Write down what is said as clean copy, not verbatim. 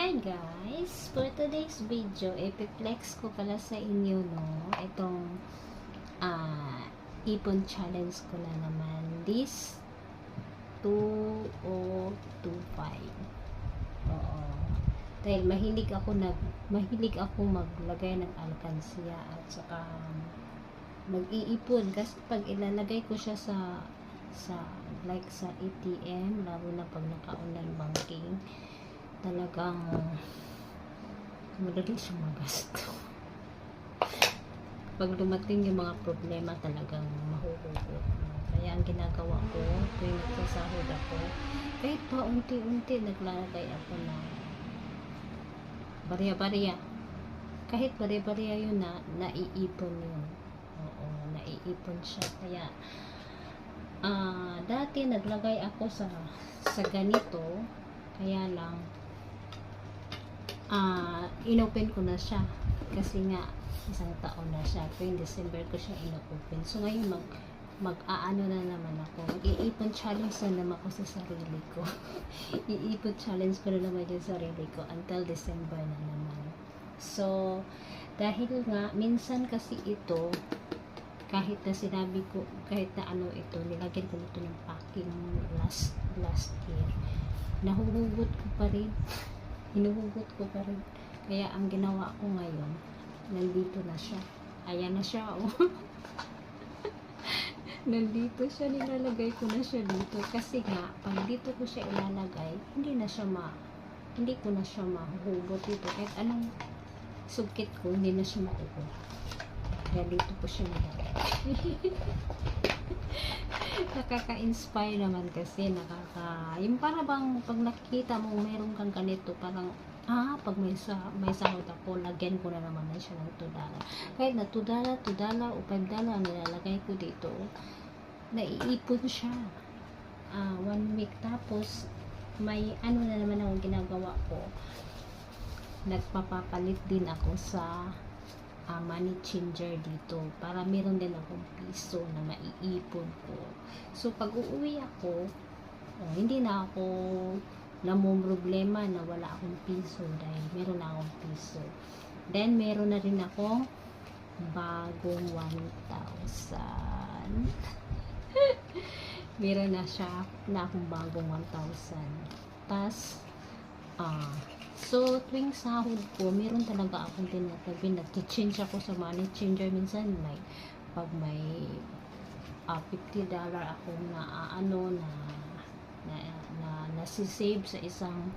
Hi guys! For today's video, ipiplex ko pala sa inyo itong ipon challenge ko na naman. This 2025. Oo. Dahil mahilig ako maglagay ng alkansya at saka mag-iipon kasi pag ilalagay ko siya sa ATM, lalo na pag naka-online banking, talagang madali siya magasto. Pag dumating yung mga problema, talagang mahuhugot. Kaya ang ginagawa ko, tuwing nagsasahod ako, kahit pa unti-unti naglalagay ako ng barya-barya. Kahit barya-barya yun naiipon yun. Oo, naiipon siya. Kaya dati naglagay ako sa ganito, kaya lang inopen ko na siya kasi nga isang taon na siya. Tuwing December ko siya inopen. So ngayon mag-aano na naman ako, mag-iipon challenge na naman ako sa sarili ko. Iipon challenge ko na naman yung sarili ko until December na naman. So dahil nga minsan kasi ito, kahit na sinabi ko, kahit na ito, nilagyan ko nito ng packing last year, nahuhugot ko pa rin. Hinuhugot ko pa rin. Kaya ang ginawa ko ngayon, nandito na siya. Ayan na siya, oh. Nandito siya, nilalagay ko na siya dito. Kasi nga, pag dito ko siya ilalagay, hindi ko na siya mahuhugot dito. Kahit anong sugkit ko, hindi na siya mahuhugot. Kaya dito ko siya nilalagay. Nakaka-inspire naman kasi, yung para bang pag nakikita mo meron kang ganito, parang pag may sahod ako, lagyan ko na naman na siya ng $2. Kahit na $2 o $5 ang nilalagay ko dito, naiipon siya 1 week. Tapos may na naman akong ginagawa ko, nagpapapalit din ako sa money changer dito para meron din akong piso na maiipon ko. So pag uuwi ako, hindi na ako namumroblema na wala akong piso dahil meron na akong piso. Then meron na rin akong bagong 1,000. Meron na akong bagong 1,000. Tas so, tuwing sahod ko, meron talaga akong tinatabi. Nag-change ako sa money changer minsan. Like, pag may $50 akong na nasisave sa isang